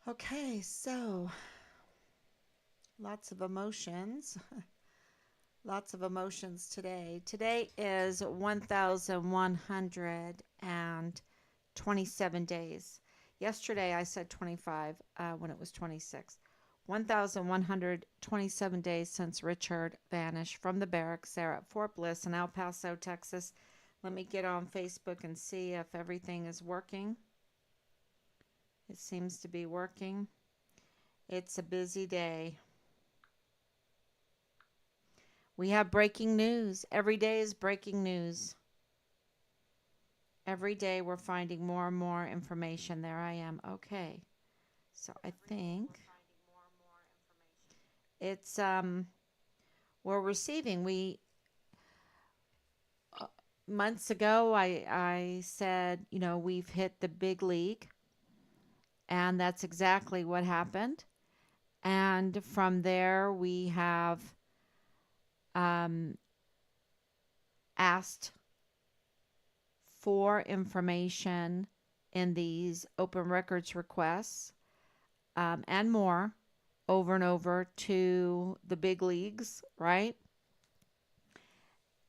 Okay, so lots of emotions. Lots of emotions today. Today is 1,127 days. Yesterday I said 25 when it was 26. 1,127 days since Richard vanished from the barracks there at Fort Bliss in El Paso, Texas. Let me get on Facebook and see if everything is working. It seems to be working. It's a busy day. We have breaking news. Every day is breaking news. Every day we're finding more and more information. There I am. Okay. So I think it's we're receiving. We months ago I said, we've hit the big league, and that's exactly what happened. And from there we have um asked for information in these open records requests, and more, over and over to the big leagues, right?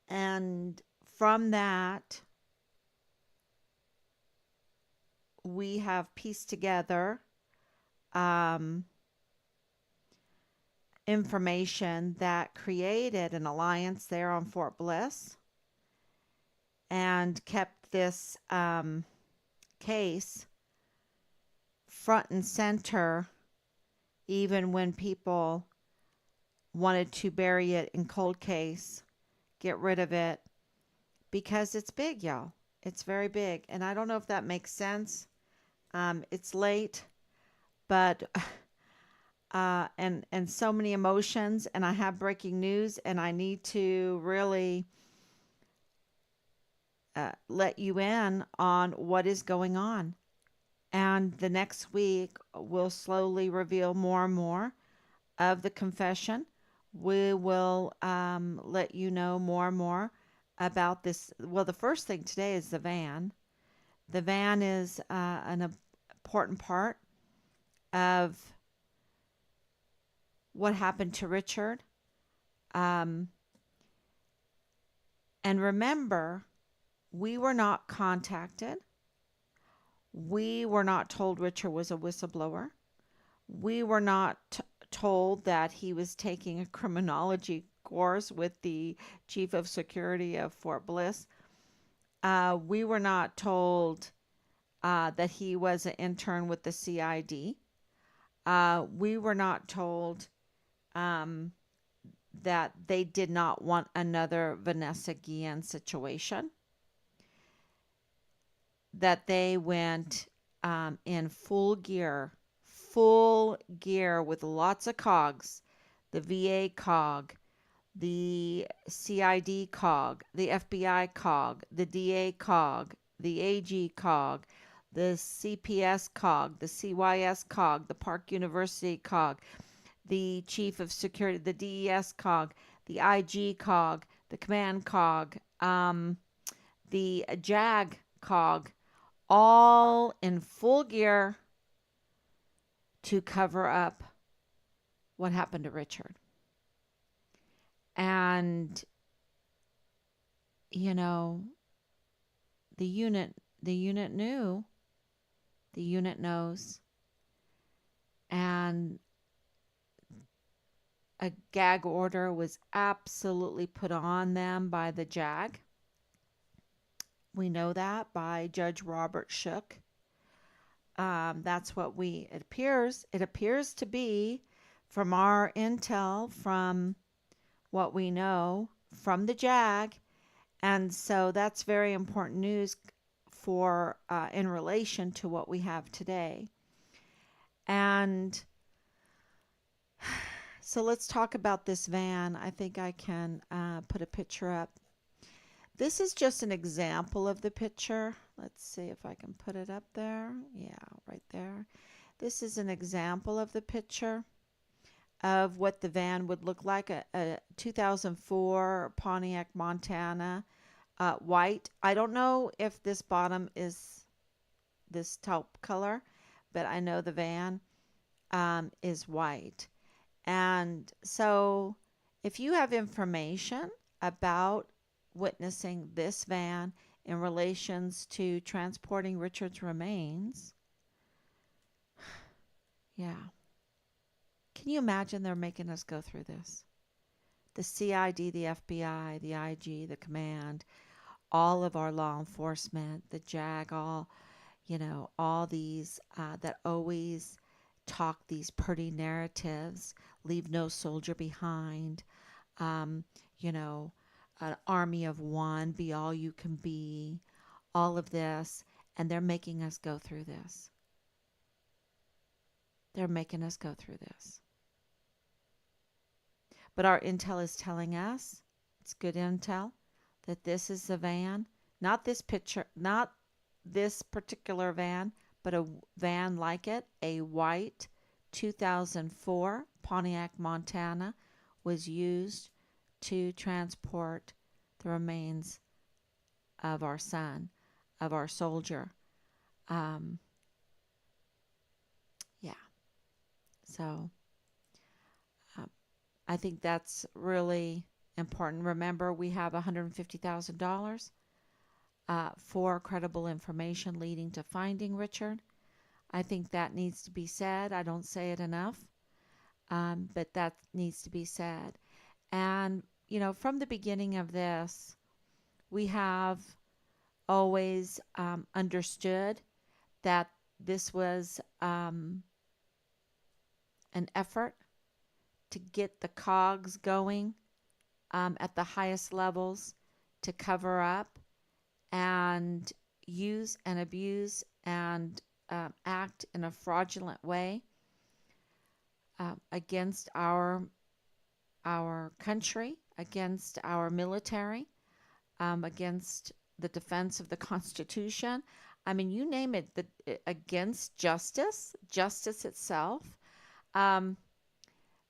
And from that, we have pieced together um, information that created an alliance there on Fort Bliss and kept this case front and center, even when people wanted to bury it in cold case, get rid of it, because it's big, y'all. It's very big. And I don't know if that makes sense. It's late, but and so many emotions, and I have breaking news, and I need to really let you in on what is going on. And the next week, we'll slowly reveal more and more of the confession. We will let you know more and more about this. Well, the first thing today is the van. The van is an important part of what happened to Richard. Um, and remember, we were not contacted. We were not told Richard was a whistleblower. We were not told that he was taking a criminology course with the chief of security of Fort Bliss. We were not told that he was an intern with the CID. We were not told um, that they did not want another Vanessa Guillen situation, that they went in full gear with lots of cogs, the VA cog, the CID cog, the FBI cog, the DA cog, the AG cog, the CPS cog, the CYS cog, the Park University cog, the Chief of Security, the DES cog, the IG cog, the Command cog, the JAG cog, all in full gear to cover up what happened to Richard. And, you know, the unit the unit knew, the unit knows, and a gag order was absolutely put on them by the JAG. We know that by Judge Robert Shook. That's what it appears to be from our intel, from what we know from the JAG. And so that's very important news for in relation to what we have today. And so let's talk about this van. I think I can put a picture up. This is just an example of the picture. Let's see if I can put it up there. Yeah, right there. This is an example of the picture of what the van would look like, a 2004 Pontiac Montana, white. I don't know if this bottom is this taupe color, but I know the van. is white. And so, if you have information about witnessing this van in relations to transporting Richard's remains, yeah, can you imagine they're making us go through this? The CID, the FBI, the IG, the command, all of our law enforcement, the JAG, all these that always talk these pretty narratives, leave no soldier behind, um, you know, an army of one, be all you can be, all of this, and they're making us go through this. They're making us go through this. But our intel is telling us, it's good intel, that this is the van, not this picture, not this particular van, but a van like it, a white 2004 Pontiac, Montana, was used to transport the remains of our son, of our soldier. Um, yeah, so um, I think that's really important. Remember, we have $150,000 for credible information leading to finding Richard. I think that needs to be said. I don't say it enough, but that needs to be said. And, from the beginning of this, we have always understood that this was an effort to get the cogs going at the highest levels to cover up and use and abuse and act in a fraudulent way against our country, against our military, against the defense of the Constitution. I mean, you name it, against justice itself. Um,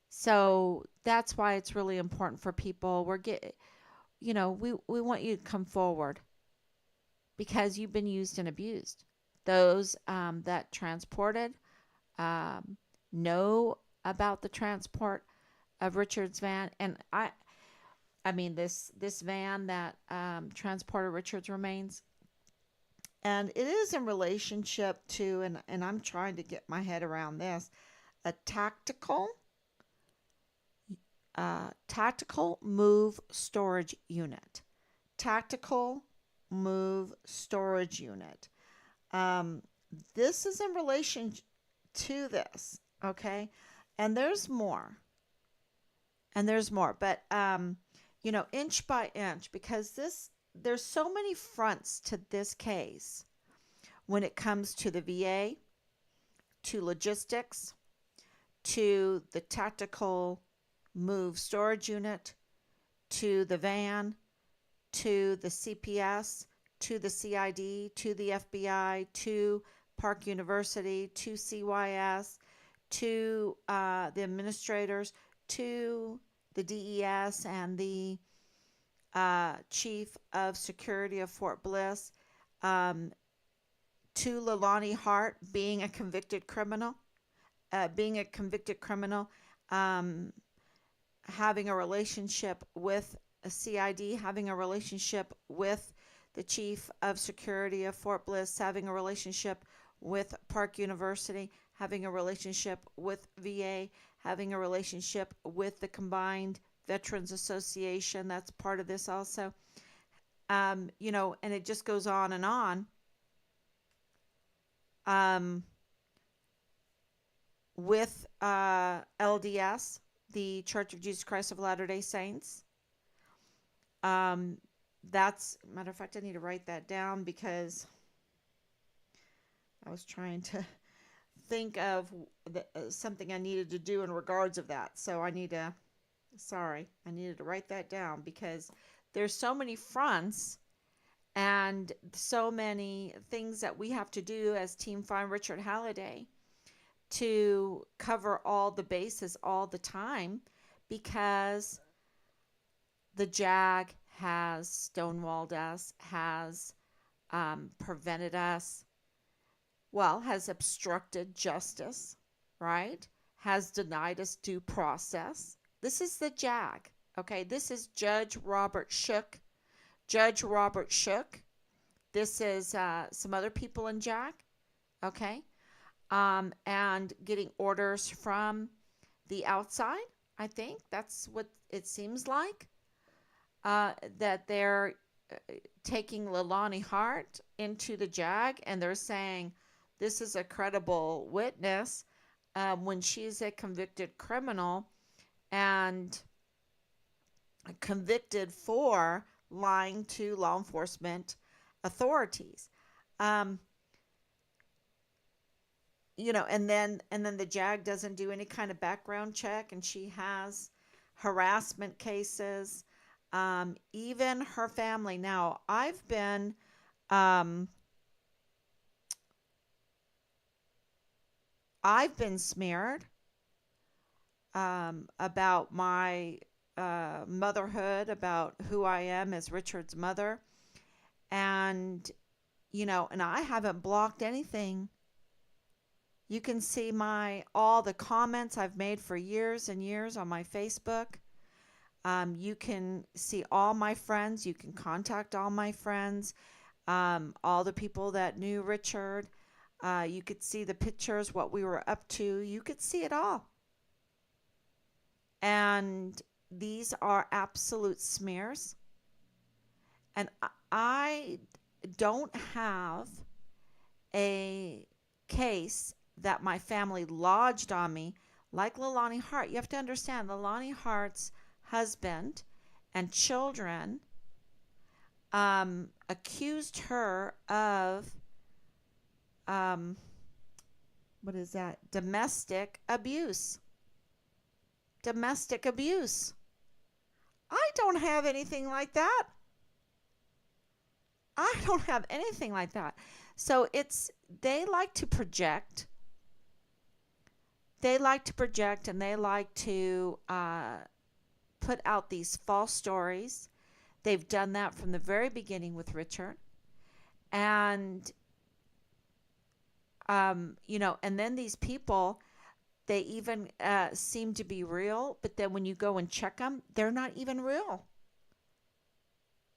so that's why it's really important for people. We want you to come forward because you've been used and abused. Those that transported um, know about the transport of Richard's van, and I mean this van that transported Richard's remains, and it is in relationship to, and I'm trying to get my head around this, a tactical move storage unit. Tactical move storage unit. Um, this is in relation to this, okay? And there's more. And there's more, but inch by inch, because there's so many fronts to this case when it comes to the VA, to logistics, to the tactical move storage unit, to the van, to the CPS, to the CID, to the FBI, to Park University, to CYS, to the administrators, to the DES and the chief of security of Fort Bliss, um, to Leilani Hart being a convicted criminal, um, having a relationship with a CID, having a relationship with the chief of security of Fort Bliss, having a relationship with Park University, having a relationship with VA, having a relationship with the Combined Veterans Association. That's part of this also. And it just goes on and on. With LDS, the Church of Jesus Christ of Latter-day Saints. That's, matter of fact, I need to write that down because I was trying to think of something I needed to do in regards of that. So I needed to write that down because there's so many fronts and so many things that we have to do as Team Find Richard Halliday to cover all the bases all the time because the JAG has stonewalled us, has prevented us, has obstructed justice, right? has denied us due process. This is the JAG. Okay, this is Judge Robert Shook. Judge Robert Shook. This is some other people in JAG. Okay, and getting orders from the outside. I think that's what it seems like. That they're taking Leilani Hart into the JAG, and they're saying this is a credible witness when she's a convicted criminal and convicted for lying to law enforcement authorities. Um, and then the JAG doesn't do any kind of background check, and she has harassment cases. Even her family. Now, um, I've been smeared about my motherhood, about who I am as Richard's mother, and and I haven't blocked anything. You can see my all the comments I've made for years and years on my Facebook. You can see all my friends. You can contact all my friends, all the people that knew Richard. You could see the pictures, what we were up to. You could see it all. And these are absolute smears. And I don't have a case that my family lodged on me like Leilani Hart. You have to understand, Leilani Hart's husband and children accused her of what is that? Domestic abuse. Domestic abuse. I don't have anything like that. I don't have anything like that. So they like to project. They like to project, and they like to put out these false stories. They've done that from the very beginning with Richard. And, and then these people, they even seem to be real, but then when you go and check them, they're not even real.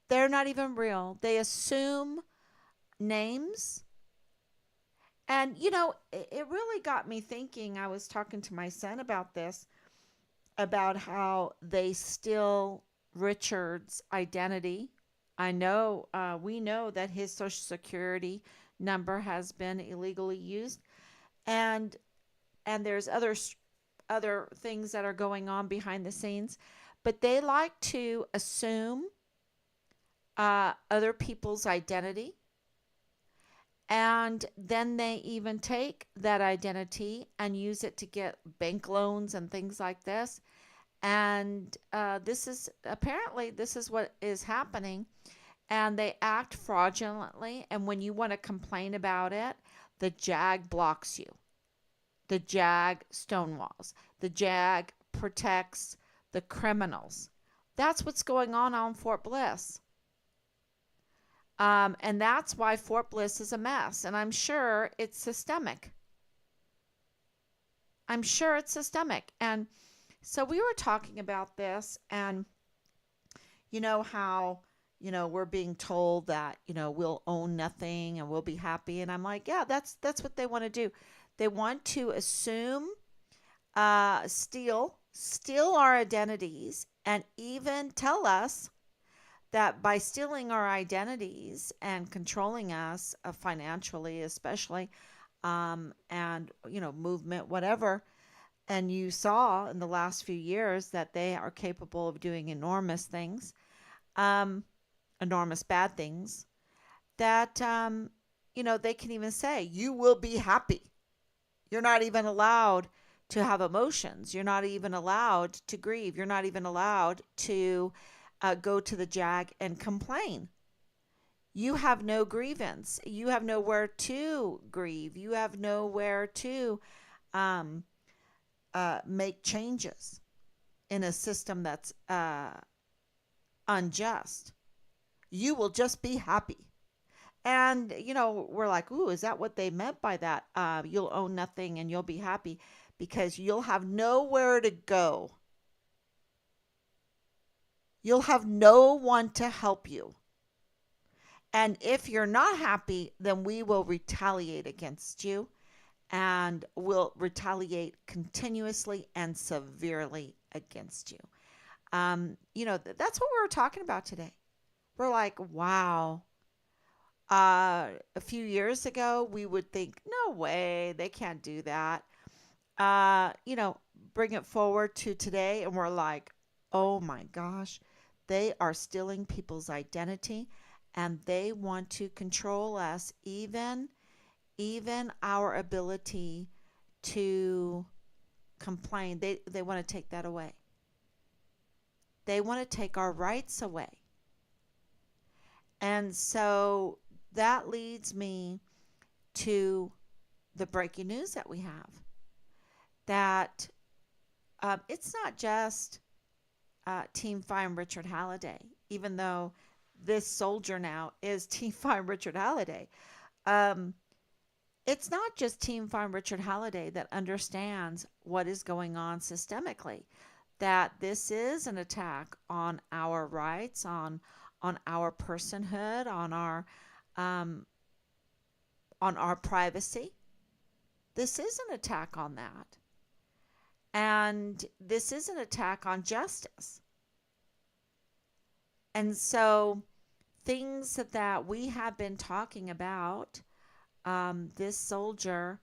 They're not even real. They assume names. And, it really got me thinking. I was talking to my son about this, about how they steal Richard's identity. We know that his Social Security number has been illegally used, and there's other things that are going on behind the scenes, but they like to assume other people's identity, and then they even take that identity and use it to get bank loans and things like this. And this is what is happening. And they act fraudulently. And when you want to complain about it, the JAG blocks you. The JAG stonewalls. The JAG protects the criminals. That's what's going on Fort Bliss. And that's why Fort Bliss is a mess. And I'm sure it's systemic. I'm sure it's systemic. And so we were talking about this, and how, we're being told that, we'll own nothing and we'll be happy. And I'm like, yeah, that's what they want to do. They want to assume, steal our identities, and even tell us that by stealing our identities and controlling us financially, especially, and, movement, whatever. And you saw in the last few years that they are capable of doing enormous things, enormous bad things, that, they can even say, you will be happy. You're not even allowed to have emotions. You're not even allowed to grieve. You're not even allowed to go to the JAG and complain. You have no grievance. You have nowhere to grieve. You have nowhere to make changes in a system that's unjust. You will just be happy. And, we're like, ooh, is that what they meant by that? You'll own nothing and you'll be happy. because you'll have nowhere to go. You'll have no one to help you. And if you're not happy, then we will retaliate against you and will retaliate continuously and severely against you. That's what we were talking about today. We're like, wow. A few years ago, we would think, no way, they can't do that. Uh, you know, Bring it forward to today, and we're like, oh my gosh, they are stealing people's identity and they want to control us, even our ability to complain. They want to take that away. They want to take our rights away. And so that leads me to the breaking news that we have, that it's not just Team Fine Richard Halliday, even though this soldier now is Team Fine Richard Halliday. Um, it's not just Team Fine Richard Halliday that understands what is going on systemically, that this is an attack on our rights, on our personhood, um, on our privacy. This is an attack on that. And this is an attack on justice. And so, things that we have been talking about, this soldier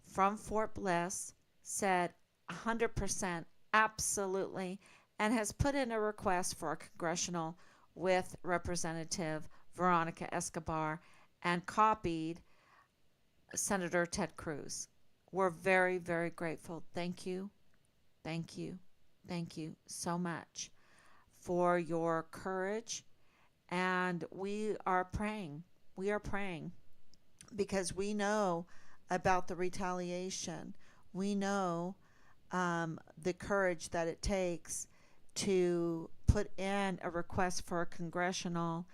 from Fort Bliss said 100% absolutely, and has put in a request for a congressional with Representative Veronica Escobar and copied Senator Ted Cruz. We're very, very grateful. Thank you. Thank you. Thank you so much for your courage. And we are praying. We are praying because we know about the retaliation. We know the courage that it takes to put in a request for a congressional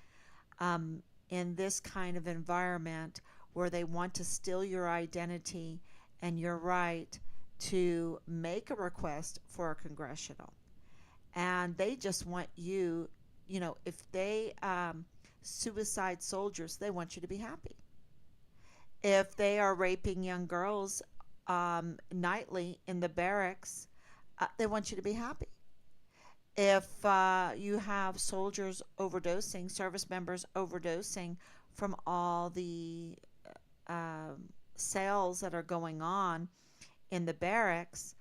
in this kind of environment where they want to steal your identity and your right to make a request for a congressional. And they just want you, if they suicide soldiers, they want you to be happy. If they are raping young girls nightly in the barracks, they want you to be happy. If you have soldiers overdosing, service members overdosing from all the sales that are going on in the barracks,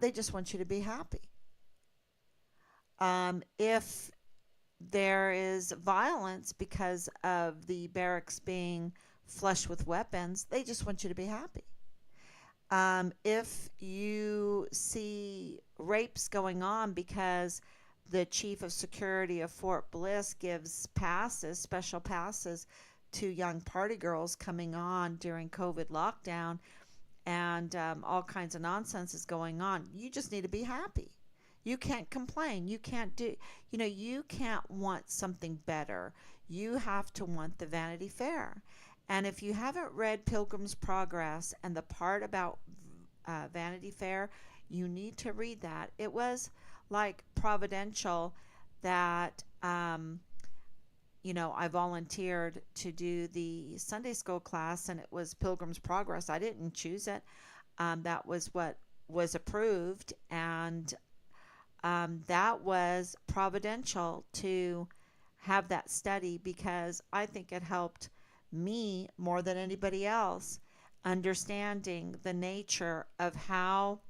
they just want you to be happy. If there is violence because of the barracks being flush with weapons, they just want you to be happy. If you see rapes going on because the chief of security of Fort Bliss gives passes, special passes, to young party girls coming on during COVID lockdown, and all kinds of nonsense is going on, you just need to be happy. You can't complain. You can't want something better. You have to want the Vanity Fair. And if you haven't read Pilgrim's Progress and the part about Vanity Fair, you need to read that. It was like providential that, I volunteered to do the Sunday school class, and it was Pilgrim's Progress. I didn't choose it. That was what was approved, and that was providential to have that study, because I think it helped me more than anybody else understanding the nature of how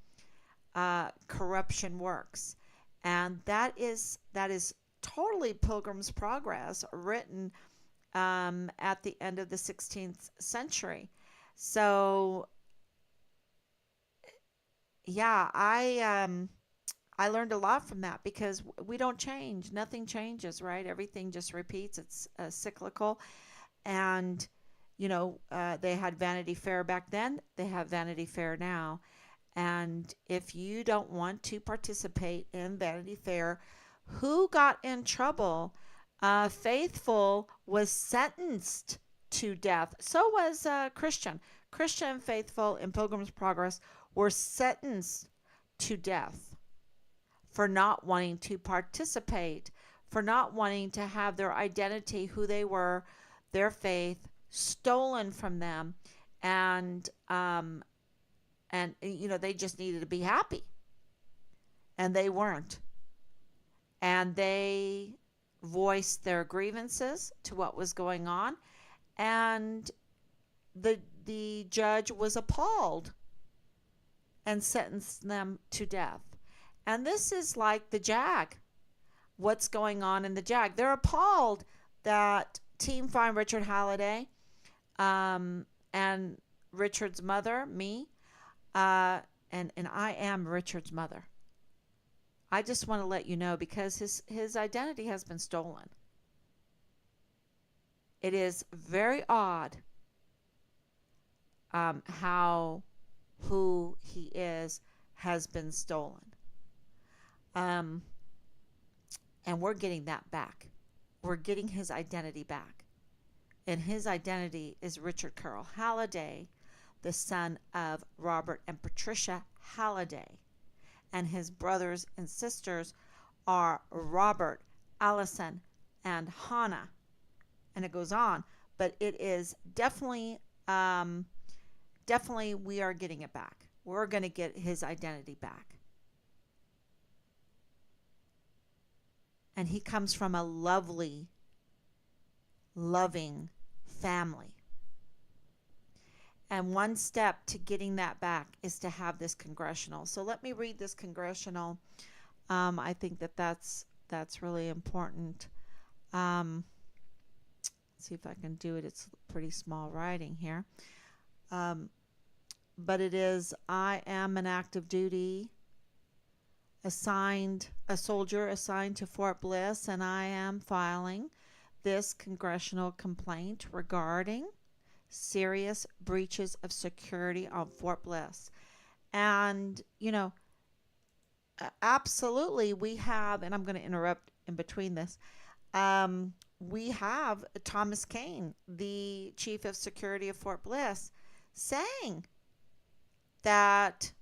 corruption works. And that is totally Pilgrim's Progress, written at the end of the 16th century. So yeah, I learned a lot from that, because we don't change. Nothing changes, right? Everything just repeats. It's cyclical. And, they had Vanity Fair back then. They have Vanity Fair now. And if you don't want to participate in Vanity Fair, who got in trouble? Faithful was sentenced to death. So was Christian. Christian Faithful in Pilgrim's Progress were sentenced to death for not wanting to participate, for not wanting to have their identity, who they were, their faith stolen from them, and they just needed to be happy, and they weren't, and they voiced their grievances to what was going on, and the judge was appalled and sentenced them to death. And this is like the JAG. What's going on in the JAG? They're appalled that Team Find Richard Halliday, and Richard's mother, me, and I am Richard's mother. I just want to let you know, because his identity has been stolen. It is very odd, how who he is has been stolen. Um, and we're getting that back. We're getting his identity back. And his identity is Richard Carroll Halliday, the son of Robert and Patricia Halliday. And his brothers and sisters are Robert, Allison, and Hannah. And it goes on. But it is definitely, definitely we are getting it back. We're going to get his identity back. And he comes from a lovely, loving family. And one step to getting that back is to have this congressional. So let me read this congressional. I think that's really important. Let's see if I can do it. It's pretty small writing here. But it is, I am an active duty a soldier assigned to Fort Bliss, and I am filing this congressional complaint regarding serious breaches of security on Fort Bliss. And, absolutely, we have, and I'm going to interrupt in between this, we have Thomas Kane, the chief of security of Fort Bliss, saying that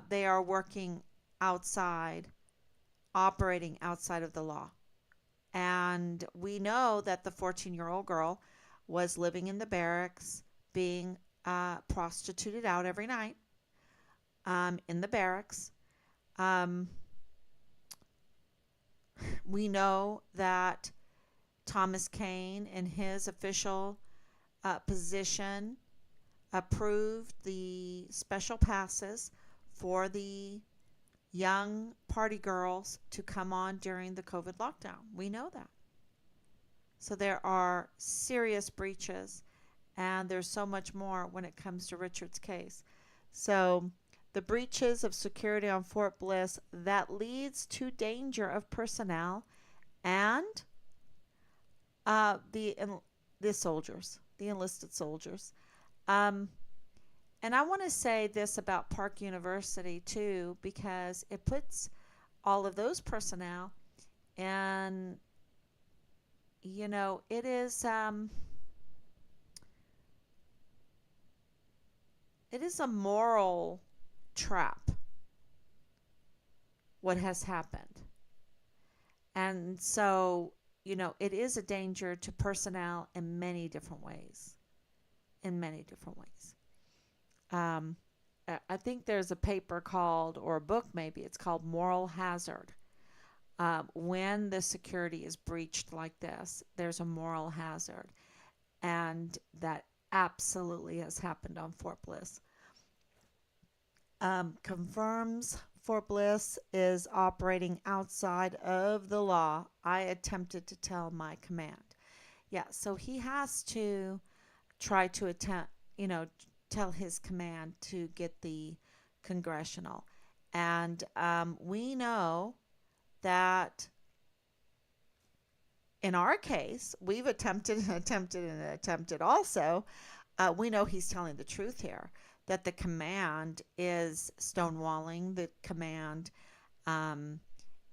they are working outside, operating outside of the law. And we know that the 14-year-old girl was living in the barracks, being prostituted out every night, in the barracks. We know that Thomas Kane, in his official position, approved the special passes for the young party girls to come on during the COVID lockdown. We know that. So there are serious breaches, and there's so much more when it comes to Richard's case. So the breaches of security on Fort Bliss, that leads to danger of personnel and the soldiers, the enlisted soldiers. And I want to say this about Park University too, because it puts all of those personnel, and it is a moral trap what has happened. And so, it is a danger to personnel in many different ways. I think there's a paper called, or a book maybe, it's called Moral Hazard. When the security is breached like this, there's a moral hazard. And that absolutely has happened on Fort Bliss. Confirms Fort Bliss is operating outside of the law. I attempted to tell my command. Yeah, so he has to try to tell his command to get the congressional. And we know that in our case, we've attempted also. We know he's telling the truth here, that the command is stonewalling, the command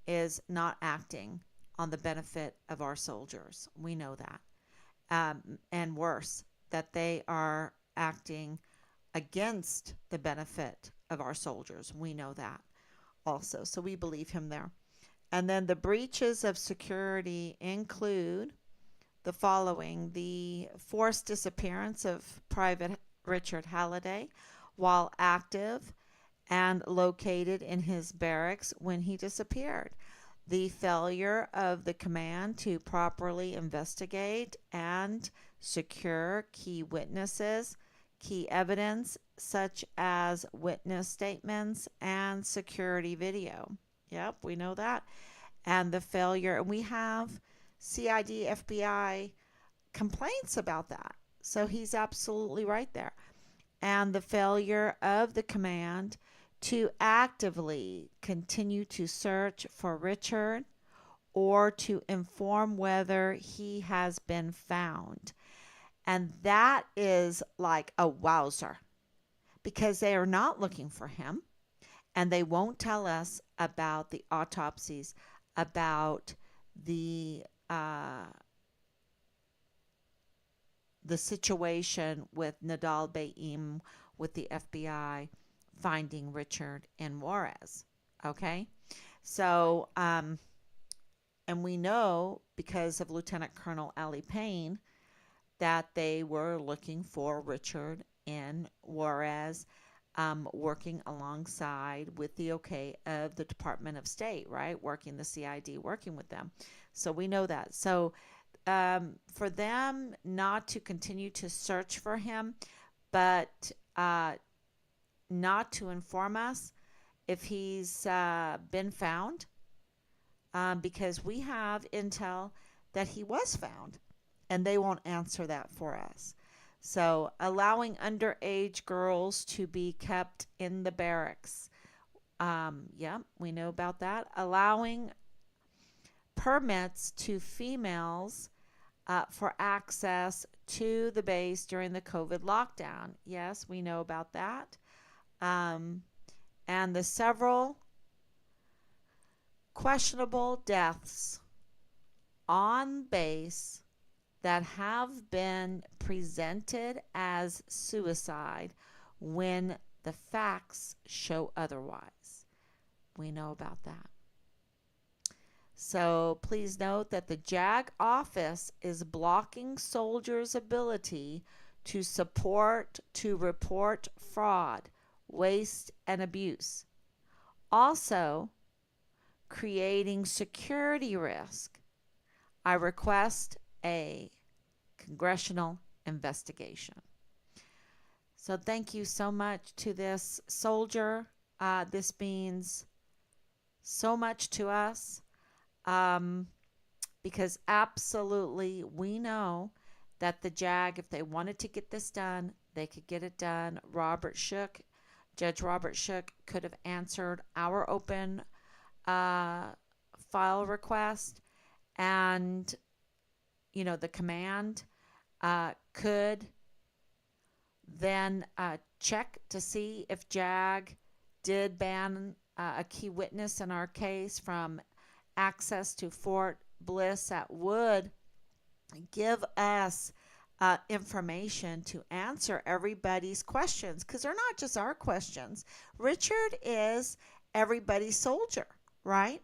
is not acting on the benefit of our soldiers. We know that. And worse, that they are acting against the benefit of our soldiers. We know that also. So we believe him there. And then the breaches of security include the following: the forced disappearance of Private Richard Halliday while active and located in his barracks when he disappeared, the failure of the command to properly investigate and secure key witnesses, key evidence such as witness statements and security video. Yep, we know that. And the failure, and we have CID, FBI complaints about that. So he's absolutely right there. And the failure of the command to actively continue to search for Richard or to inform whether he has been found. And that is like a wowzer because they are not looking for him and they won't tell us about the autopsies, about the uh, the situation with Nadal Baim with the FBI finding Richard in Juarez. Okay, so and we know because of Lieutenant Colonel Ali Payne that they were looking for Richard in Juarez, working alongside with the okay of the Department of State, right? Working the CID, working with them. So we know that. So for them not to continue to search for him, but not to inform us if he's been found, because we have intel that he was found and they won't answer that for us. So, allowing underage girls to be kept in the barracks. Yeah, we know about that. Allowing permits to females for access to the base during the COVID lockdown. Yes, we know about that. Um, and the several questionable deaths on base that have been presented as suicide when the facts show otherwise. We know about that. So please note that the JAG office is blocking soldiers' ability to report fraud, waste, and abuse. Also, creating security risk. I request a congressional investigation. So thank you so much to this soldier. This means so much to us, because absolutely we know that the JAG, if they wanted to get this done, they could get it done. Judge Robert Shook could have answered our open file request, and the command could then check to see if JAG did ban a key witness in our case from access to Fort Bliss. That would give us information to answer everybody's questions, because they're not just our questions. Richard is everybody's soldier, right?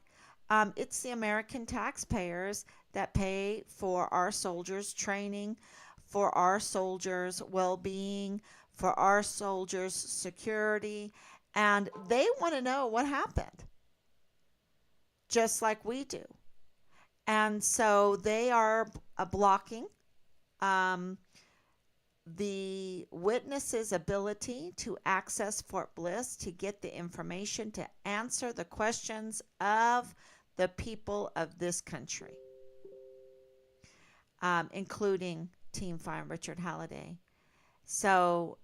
It's the American taxpayers that pay for our soldiers' training, for our soldiers' well-being, for our soldiers' security, and they want to know what happened, just like we do. And so they are blocking the witness's ability to access Fort Bliss, to get the information, to answer the questions of the people of this country, including Team Fire Richard Halliday. So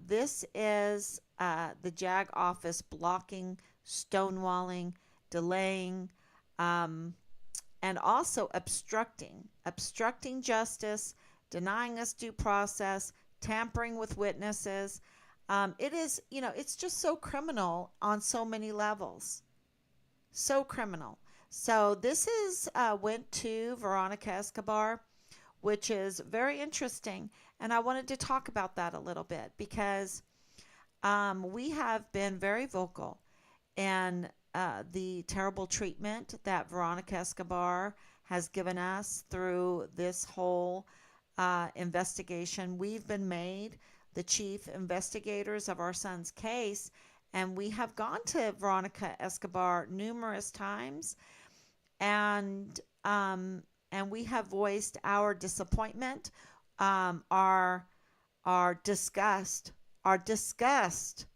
this is the JAG office blocking, stonewalling, delaying, and also obstructing justice, denying us due process, tampering with witnesses. It is, it's just so criminal on so many levels. So criminal. So this went to Veronica Escobar, which is very interesting. And I wanted to talk about that a little bit because We have been very vocal in the terrible treatment that Veronica Escobar has given us through this whole investigation. We've been made the chief investigators of our son's case, and we have gone to Veronica Escobar numerous times, and um, and we have voiced our disappointment, um, our our disgust, our disgust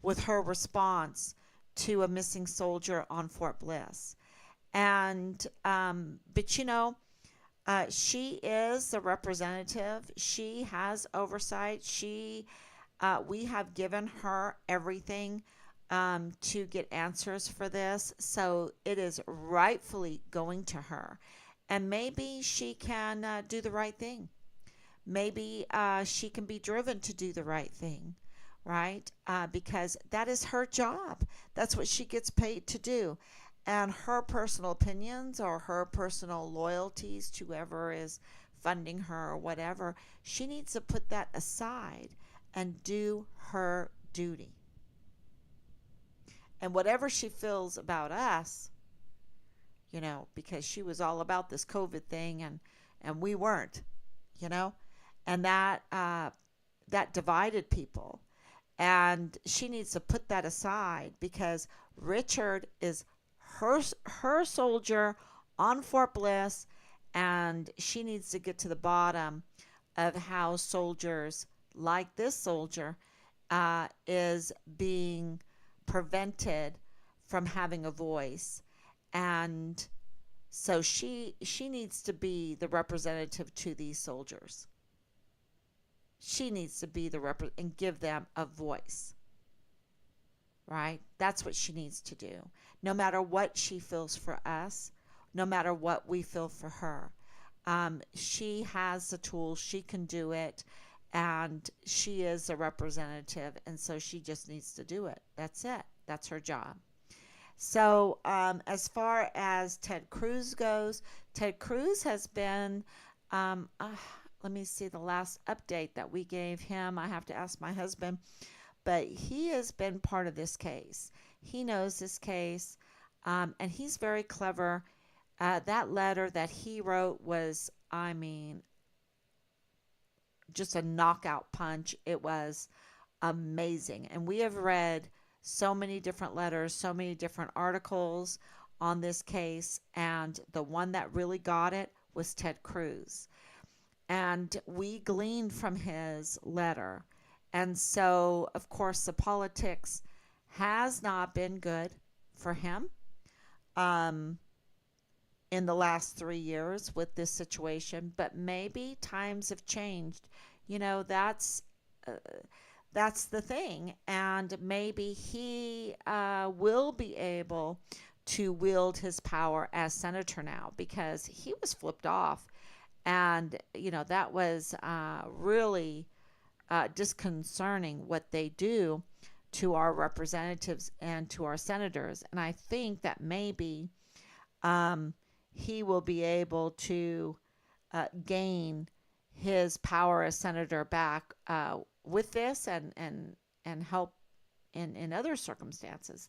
with her response to a missing soldier on Fort Bliss. But she is the representative. She has oversight. We have given her everything to get answers for this. So it is rightfully going to her. And maybe she can do the right thing. Maybe she can be driven to do the right thing, right? Because that is her job. That's what she gets paid to do. And her personal opinions or her personal loyalties to whoever is funding her or whatever, she needs to put that aside and do her duty. And whatever she feels about us, because she was all about this COVID thing and we weren't, you know, and that divided people. And she needs to put that aside because Richard is her soldier on Fort Bliss, and she needs to get to the bottom of how soldiers like this soldier is being prevented from having a voice. And so she needs to be the representative to these soldiers. She needs to be the and give them a voice, right? That's what she needs to do. No matter what she feels for us, no matter what we feel for her, she has the tools. She can do it, and she is a representative, and so she just needs to do it. That's it. That's her job. So, as far as Ted Cruz goes, Ted Cruz has been, um, uh, let me see the last update that we gave him. I have to ask my husband, but he has been part of this case. He knows this case, and he's very clever. That letter that he wrote was, I mean, just a knockout punch. It was amazing. And we have read so many different letters, so many different articles on this case, and the one that really got it was Ted Cruz. And we gleaned from his letter. And so, of course, the politics has not been good for him um, in the last 3 years with this situation, but maybe times have changed. You know, uh, that's the thing. And maybe he will be able to wield his power as senator now because he was flipped off. And, that was really disconcerting what they do to our representatives and to our senators. And I think that maybe um, he will be able to gain his power as senator back with this and help in other circumstances.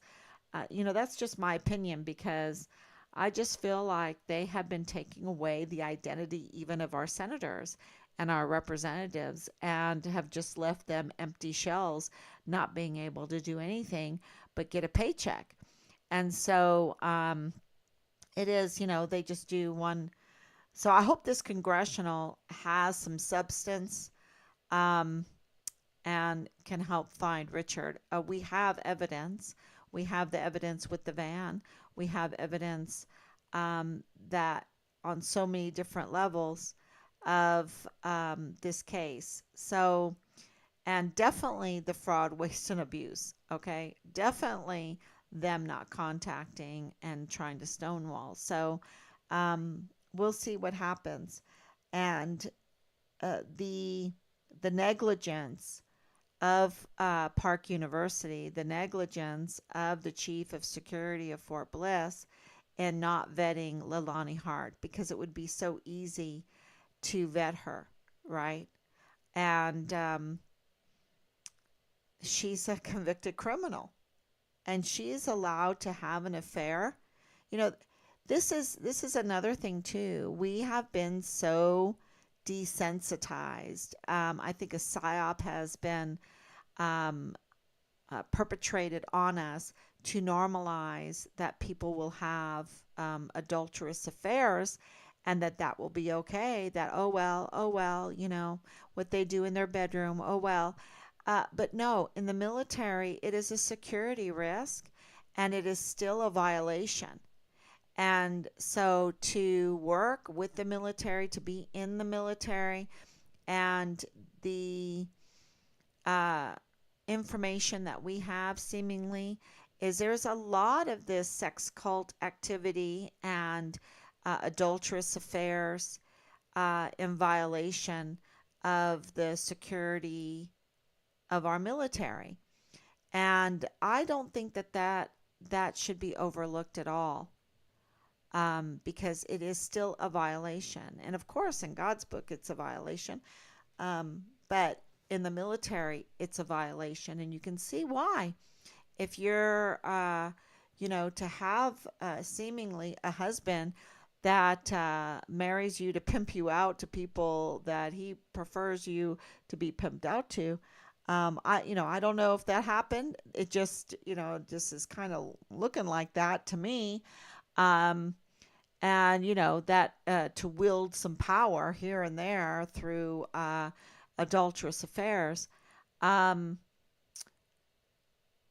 That's just my opinion because I just feel like they have been taking away the identity even of our senators and our representatives and have just left them empty shells, not being able to do anything but get a paycheck. And so it is, they just do one. So I hope this congressional has some substance um, and can help find Richard. We have evidence. We have the evidence with the van. We have evidence that on so many different levels of this case. So, and definitely the fraud, waste, and abuse. Okay. Definitely them not contacting and trying to stonewall. So, we'll see what happens. And uh, the the negligence of Park University, the negligence of the chief of security of Fort Bliss in not vetting Leilani Hart because it would be so easy to vet her, right? And she's a convicted criminal, and she is allowed to have an affair. You know, this is another thing too. We have been so desensitized. I think a psyop has been um, perpetrated on us to normalize that people will have adulterous affairs, and that will be okay. That, oh well, what they do in their bedroom, oh well. But no, in the military, it is a security risk, and it is still a violation. And so to work with the military, to be in the military, and the uh, information that we have seemingly is there's a lot of this sex cult activity and adulterous affairs in violation of the security of our military. And I don't think that should be overlooked at all, because it is still a violation. And of course, in God's book, it's a violation. But in the military, it's a violation. And you can see why. If you're, to have seemingly a husband that marries you to pimp you out to people that he prefers you to be pimped out to. I don't know if that happened. It just is kind of looking like that to me. Um, and that to wield some power here and there through adulterous affairs. um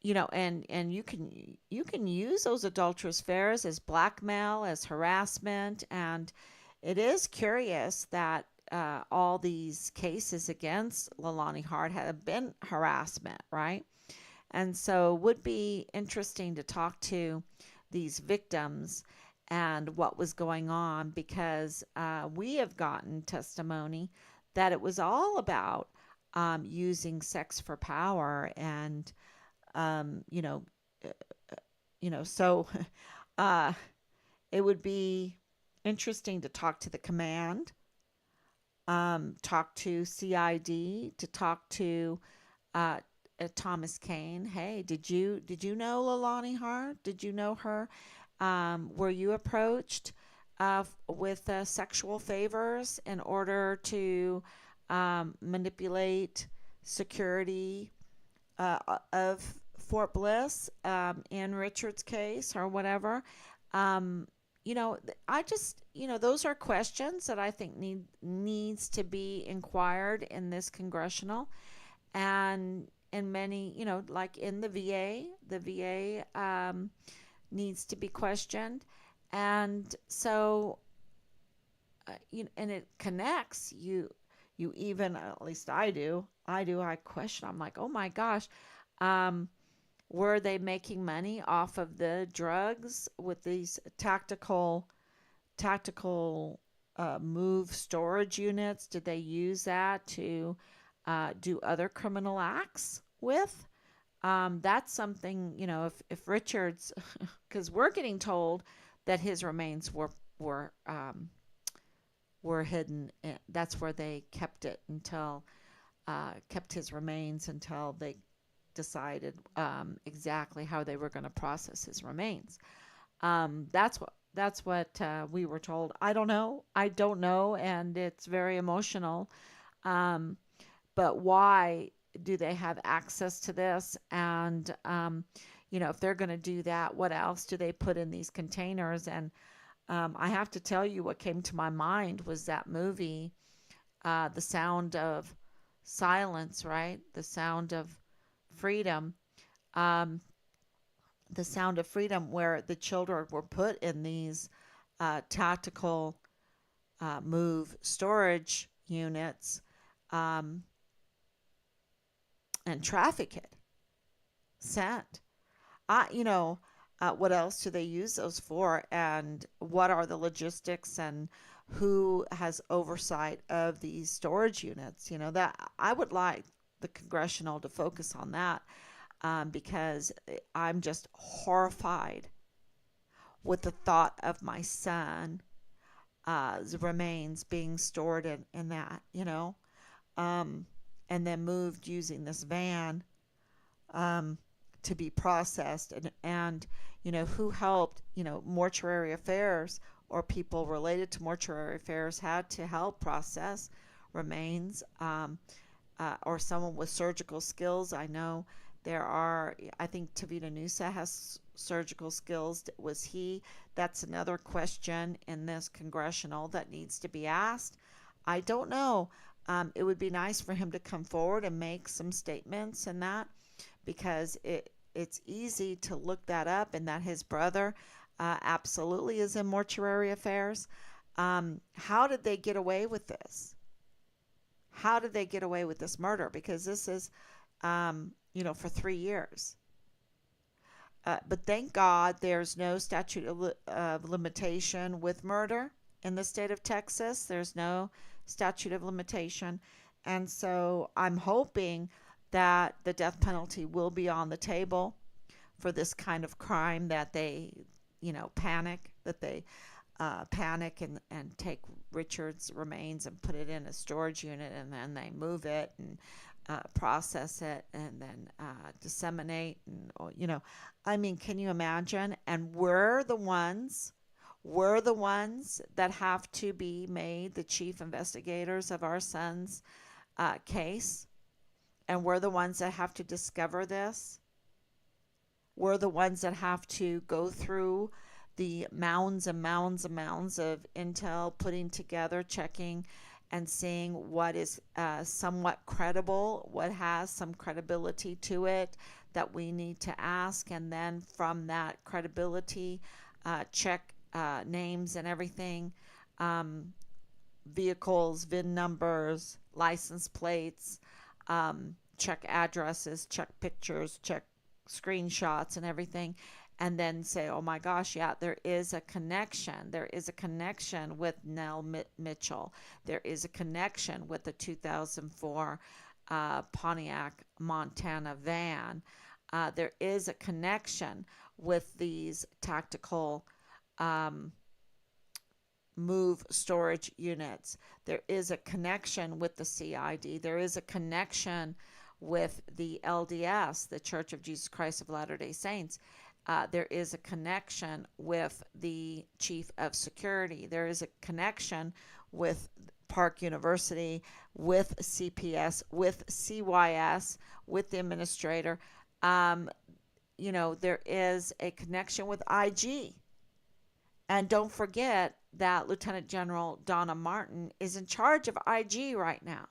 and you can use those adulterous affairs as blackmail, as harassment. And it is curious that all these cases against Lalani Hart have been harassment, right? And so would be interesting to talk to these victims and what was going on, because we have gotten testimony that it was all about using sex for power. And um, you know uh, so uh, it would be interesting to talk to the command, talk to CID, to talk to uh, Thomas Kane. Hey, did you know Lalani Hart? Did you know her? Were you approached with sexual favors in order to manipulate security of Fort Bliss in Richard's case or whatever? Um, I just, those are questions that I think needs to be inquired in this congressional. And in many, like in the VA needs to be questioned. And so, and it connects you even, at least I question, I'm like, oh my gosh, um, were they making money off of the drugs with these tactical move storage units? Did they use that to do other criminal acts with? That's something, if Richards, because we're getting told that his remains were hidden. That's where they kept his remains until they decided exactly how they were going to process his remains. That's what we were told. I don't know, and it's very emotional. Um, but why do they have access to this? And if they're going to do that, what else do they put in these containers? And I have to tell you, what came to my mind was that movie, The Sound of Silence, right? The Sound of Freedom. Um, the Sound of Freedom, where the children were put in these tactical move storage units, um, and trafficked, sent. What else do they use those for? And what are the logistics, and who has oversight of these storage units? That I would like the congressional to focus on that, because I'm just horrified with the thought of my son remains being stored in that, um, and then moved using this van. um, to be processed, and who helped, mortuary affairs or people related to mortuary affairs had to help process remains, or someone with surgical skills. I know I think Tavita Nusa has surgical skills. Was he? That's another question in this congressional that needs to be asked. I don't know. It would be nice for him to come forward and make some statements in that, because it's easy to look that up, and that his brother absolutely is in mortuary affairs. How did they get away with this? How did they get away with this murder? Because this is, for 3 years. But thank God there's no statute of limitation with murder in the state of Texas. There's no statute of limitation. And so I'm hoping that the death penalty will be on the table for this kind of crime, that they, panic, that they panic and take Richard's remains and put it in a storage unit, and then they move it and process it, and then disseminate. And, I mean, can you imagine? And we're the ones that have to be made the chief investigators of our son's case. And we're the ones that have to discover this. We're the ones that have to go through the mounds and mounds and mounds of intel, putting together, checking, and seeing what is somewhat credible, what has some credibility to it that we need to ask. And then from that credibility, check names and everything, vehicles, VIN numbers, license plates, check addresses, check pictures, check screenshots and everything, and then say, oh my gosh, yeah, there is a connection. There is a connection with Nell Mitchell. There is a connection with the 2004 Pontiac, Montana van. There is a connection with these tactical move storage units. There is a connection with the CID. There is a connection with the LDS, the Church of Jesus Christ of Latter-day Saints. There is a connection with the chief of security. There is a connection with Park University, with CPS, with CYS, with the administrator. There is a connection with IG. And don't forget that Lieutenant General Donna Martin is in charge of IG right now.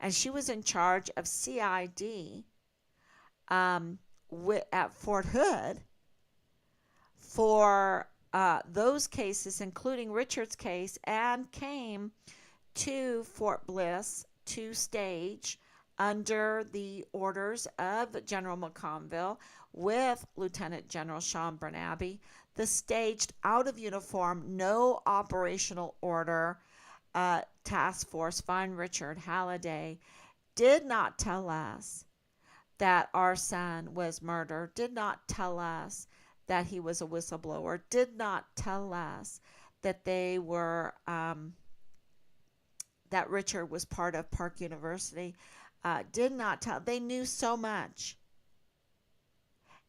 And she was in charge of CID at Fort Hood for those cases, including Richard's case, and came to Fort Bliss to stage under the orders of General McConville with Lieutenant General Sean Bernabe, the staged out of uniform, no operational order task force. Find Richard Halliday did not tell us that our son was murdered, did not tell us that he was a whistleblower, did not tell us that they were that Richard was part of Park University. Did not tell. They knew so much.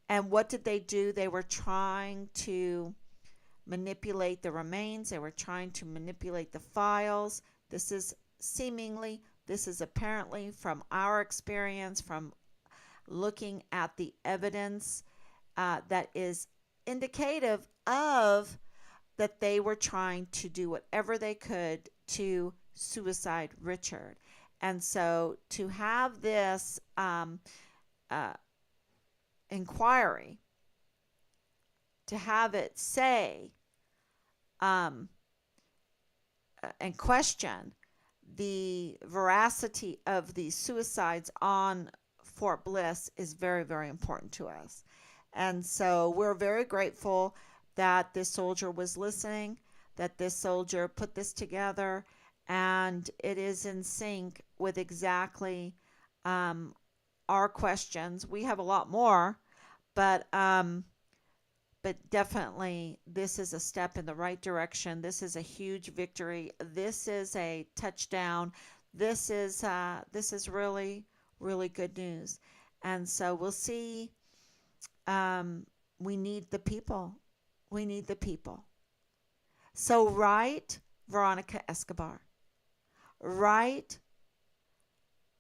And what did they do? They were trying to manipulate the remains. They were trying to manipulate the files. This is apparently from our experience, from looking at the evidence that is indicative of that they were trying to do whatever they could to suicide Richard. And so to have this inquiry, to have it say and question the veracity of the suicides on Fort Bliss is very, very important to us. And so we're very grateful that this soldier was listening, that this soldier put this together, and it is in sync with exactly our questions. We have a lot more, but definitely this is a step in the right direction. This is a huge victory. This is a touchdown. This is really, really good news. And so we'll see. Um, we need the people. We need the people. So write Veronica Escobar. Write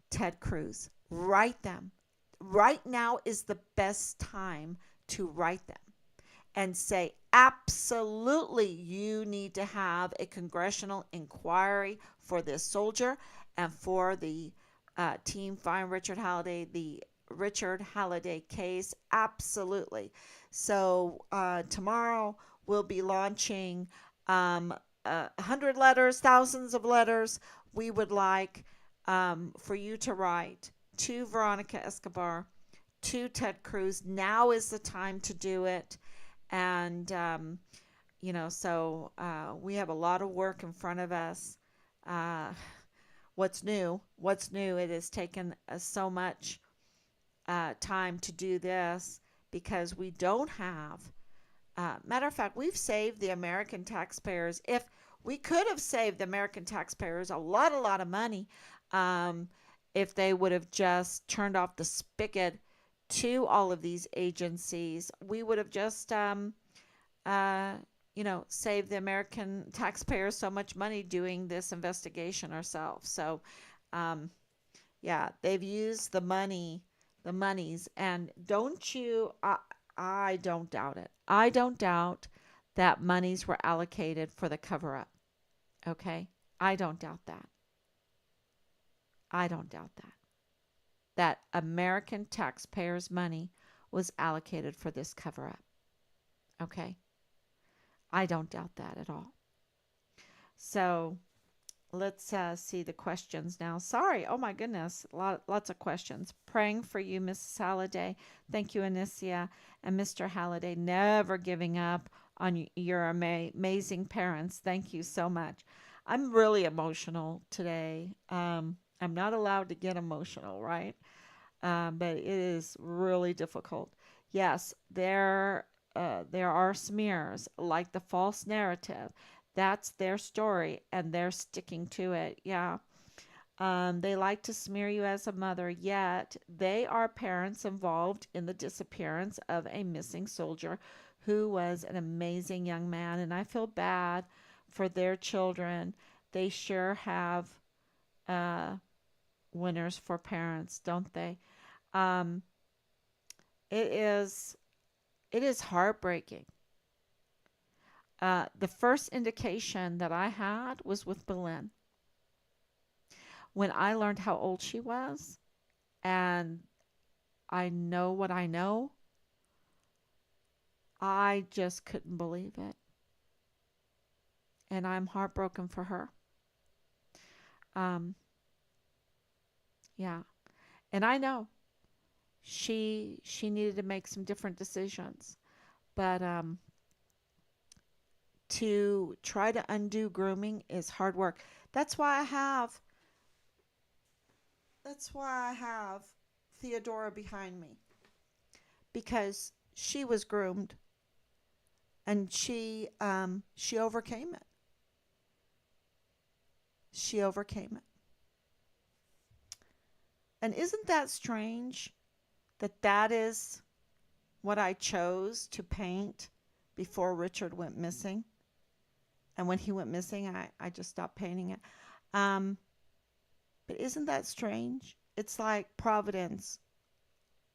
Ted Cruz. Write them. Right now is the best time to write them and say, absolutely, you need to have a congressional inquiry for this soldier and for the team Find Richard Halliday, the Richard Halliday case. Absolutely. So tomorrow we'll be launching 100 letters, thousands of letters. We would like for you to write to Veronica Escobar, to Ted Cruz. Now is the time to do it. And, so we have a lot of work in front of us. Uh, what's new? What's new? It has taken so much time to do this because we don't have. Matter of fact, we've saved the American taxpayers. If we could have saved the American taxpayers a lot of money, um, if they would have just turned off the spigot to all of these agencies, we would have just, uh, saved the American taxpayers so much money doing this investigation ourselves. So, um, yeah, they've used the monies, and don't you? I don't doubt it. I don't doubt that monies were allocated for the cover up. Okay, I don't doubt that. I don't doubt that. That American taxpayers' money was allocated for this cover up. Okay, I don't doubt that at all. So let's see the questions now. Sorry. Oh my goodness. Lots of questions. Praying for you, Mrs. Halliday. Thank you, Anicia and Mr. Halliday. Never giving up on your amazing parents. Thank you so much. I'm really emotional today. I'm not allowed to get emotional, right? But it is really difficult. Yes, there are smears like the false narrative. That's their story, and they're sticking to it. Yeah. They like to smear you as a mother, yet they are parents involved in the disappearance of a missing soldier who was an amazing young man. And I feel bad for their children. They sure have uh, winners for parents, don't they? Um, it is it is heartbreaking. The first indication that I had was with Belen. When I learned how old she was, and I know what I know, I just couldn't believe it. And I'm heartbroken for her. Um, yeah. And I know she needed to make some different decisions. But to try to undo grooming is hard work. That's why I have that's why I have Theodora behind me, because she was groomed and she overcame it. She overcame it. And isn't that strange that that is what I chose to paint before Richard went missing? And when he went missing, I just stopped painting it. Um, but isn't that strange? It's like Providence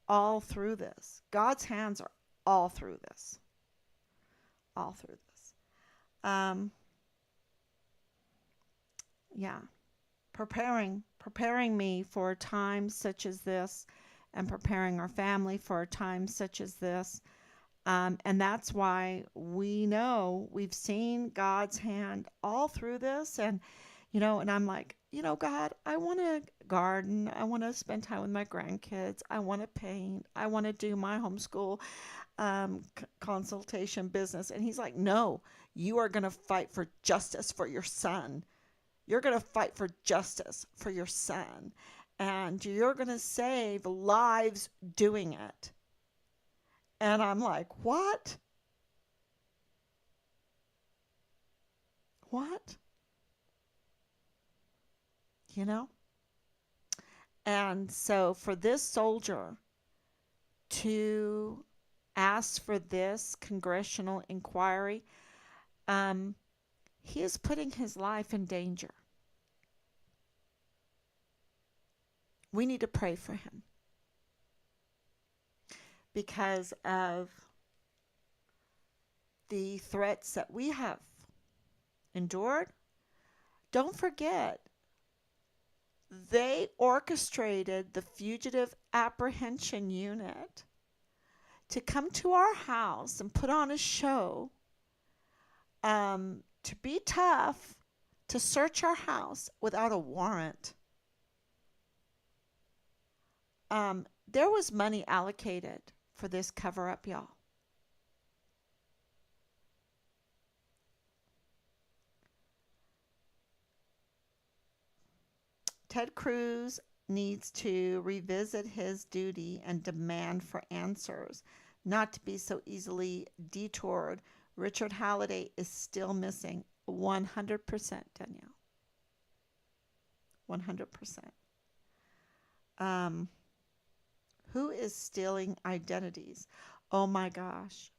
all through this. God's hands are all through this. All through this. Um, yeah. Preparing me for times such as this, and preparing our family for times such as this. And that's why we know we've seen God's hand all through this. And I'm like, God, I want to garden. I want to spend time with my grandkids. I want to paint. I want to do my homeschool consultation business. And he's like, no, you are going to fight for justice for your son. You're going to fight for justice for your son. And you're going to save lives doing it. And I'm like, what? What? You know? And so for this soldier, to ask for this congressional inquiry, um, he is putting his life in danger. We need to pray for him because of the threats that we have endured. Don't forget, they orchestrated the Fugitive Apprehension Unit to come to our house and put on a show, to be tough, to search our house without a warrant. There was money allocated for this cover up, y'all. Ted Cruz needs to revisit his duty and demand for answers, not to be so easily detoured. Richard Halliday is still missing 100%, Danielle. 100%. Who is stealing identities? Oh my gosh.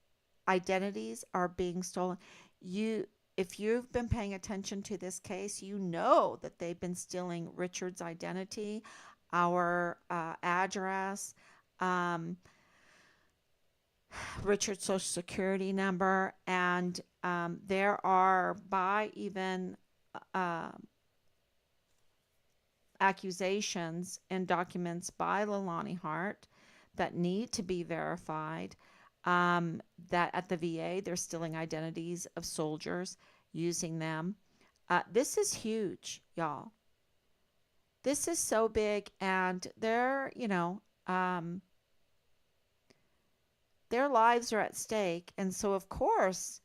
Identities are being stolen. If you've been paying attention to this case, you know that they've been stealing Richard's identity, our address, um, Richard's social security number, and there are by even uh, accusations and documents by Leilani Hart that need to be verified. That at the VA, they're stealing identities of soldiers, using them. This is huge, y'all. This is so big, and their lives are at stake, and so of course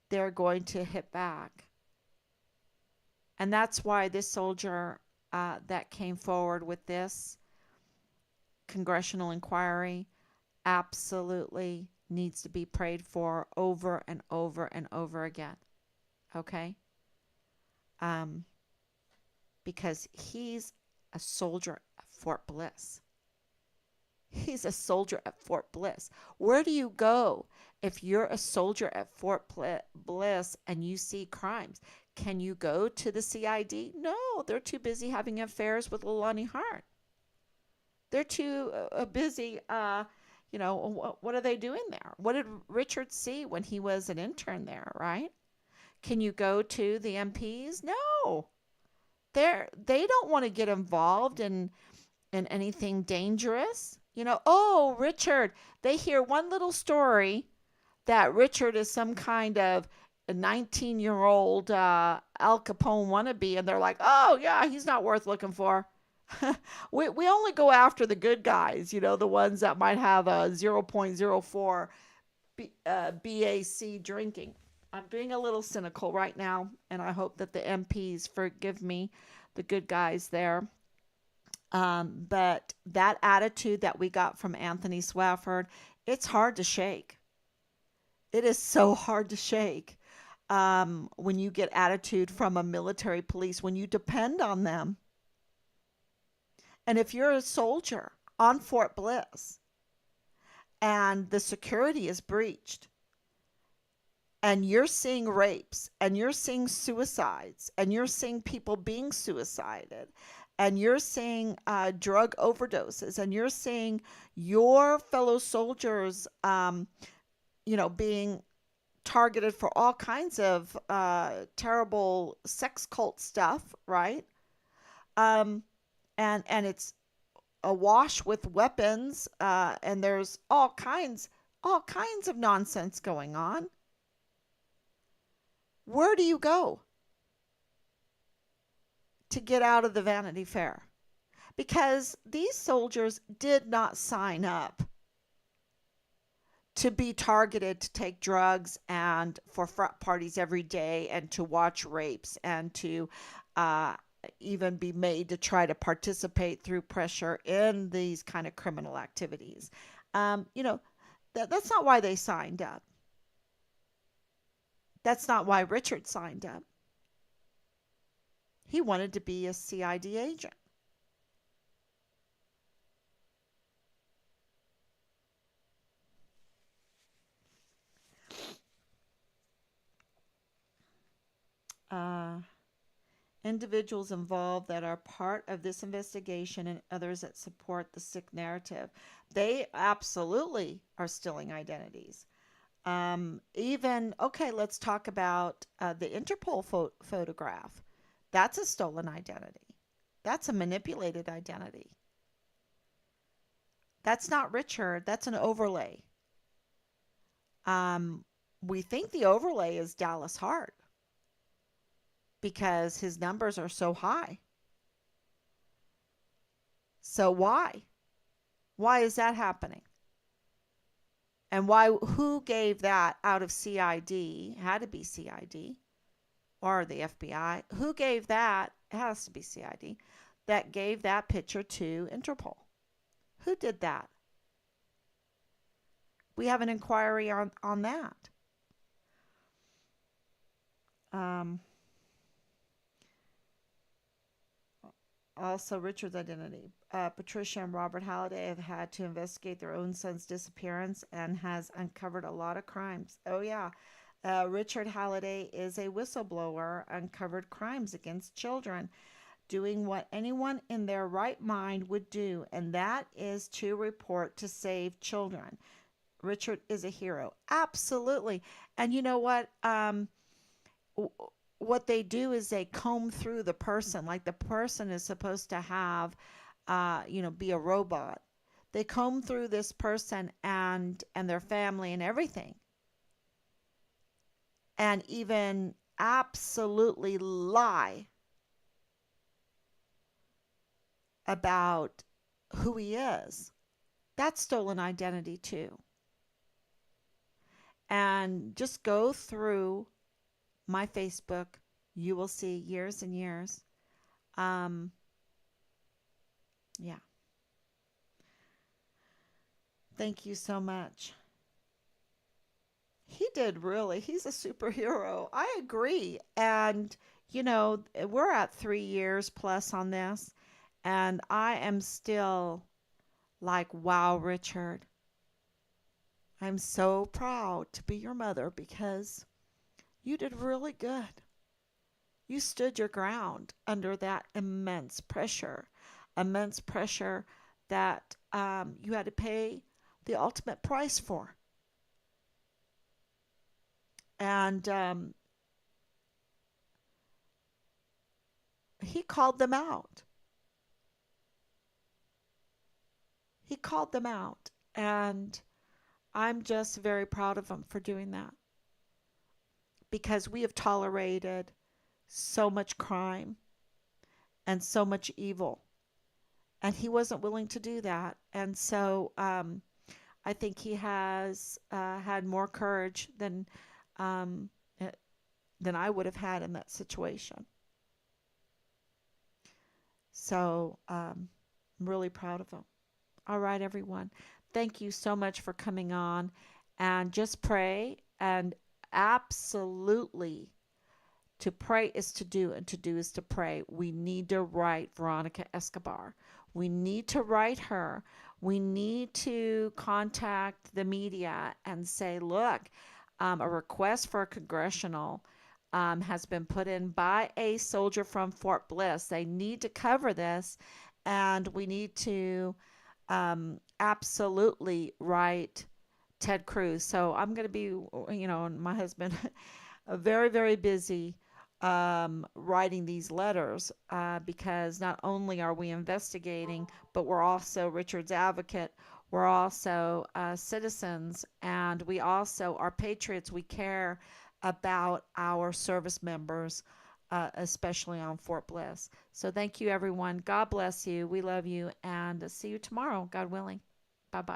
they're going to hit back. And that's why this soldier that came forward with this congressional inquiry absolutely needs to be prayed for over and over and over again. Okay? Because he's a soldier at Fort Bliss. He's a soldier at Fort Bliss. Where do you go if you're a soldier at Fort Bliss and you see crimes? Can you go to the CID? No, they're too busy having affairs with Leilani Hart. They're too busy. What are they doing there? What did Richard see when he was an intern there, right? Can you go to the MPs? No. They don't want to get involved in anything dangerous. Oh, Richard, they hear one little story that Richard is some kind of a 19-year-old Al Capone wannabe, and they're like, oh, yeah, he's not worth looking for. we only go after the good guys, the ones that might have a 0.04 BAC drinking. I'm being a little cynical right now, and I hope that the MPs forgive me, the good guys there. But that attitude that we got from Anthony Swafford, it's hard to shake. It is so hard to shake when you get attitude from a military police, when you depend on them. And if you're a soldier on Fort Bliss and the security is breached, and you're seeing rapes, and you're seeing suicides, and you're seeing people being suicided, and you're seeing drug overdoses, and you're seeing your fellow soldiers, being targeted for all kinds of terrible sex cult stuff, right? And it's awash with weapons, and there's all kinds of nonsense going on. Where do you go to get out of the Vanity Fair? Because these soldiers did not sign up to be targeted to take drugs and for frat parties every day and to watch rapes and to even be made to try to participate through pressure in these kind of criminal activities. That's not why they signed up. That's not why Richard signed up. He wanted to be a CID agent. uh, individuals involved that are part of this investigation and others that support the sick narrative. They absolutely are stealing identities. Even, okay, let's talk about the Interpol photograph. That's a stolen identity. That's a manipulated identity. That's not Richard. That's an overlay. Um, we think the overlay is Dallas Hart because his numbers are so high. So why? Why is that happening? And why? Who gave that out of CID? Had to be CID or the FBI. Who gave that? It has to be CID. That gave that picture to Interpol. Who did that? We have an inquiry on that. Um, Also, Richard's identity. Patricia and Robert Halliday have had to investigate their own son's disappearance and has uncovered a lot of crimes. Oh, yeah. Richard Halliday is a whistleblower, uncovered crimes against children, doing what anyone in their right mind would do, and that is to report to save children. Richard is a hero. Absolutely. And you know what? What they do is they comb through the person, like the person is supposed to have be a robot. They comb through this person and their family and everything, and even absolutely lie about who he is. That's stolen identity too. And just go through my Facebook, you will see years and years. um yeah. Thank you so much. He did, really. He's a superhero. I agree. And, we're at 3 years plus on this. And I am still like, wow, Richard, I'm so proud to be your mother because you did really good. You stood your ground under that immense pressure that you had to pay the ultimate price for. And he called them out. He called them out. And I'm just very proud of him for doing that because we have tolerated so much crime and so much evil. And he wasn't willing to do that. And so I think he has had more courage um, eh, than I would have had in that situation. So I'm really proud of him. All right, everyone. Thank you so much for coming on. And just pray. And absolutely, to pray is to do, and to do is to pray. We need to write Veronica Escobar. We need to write her. We need to contact the media and say, look, a request for a congressional has been put in by a soldier from Fort Bliss. They need to cover this, and we need to absolutely Ted Cruz. So I'm going to be, and my husband, very, very busy writing these letters because not only are we investigating, but we're also Richard's advocate. We're also citizens, and we also are patriots. We care about our service members, especially on Fort Bliss. So thank you, everyone. God bless you. We love you, and see you tomorrow, God willing. Bye bye.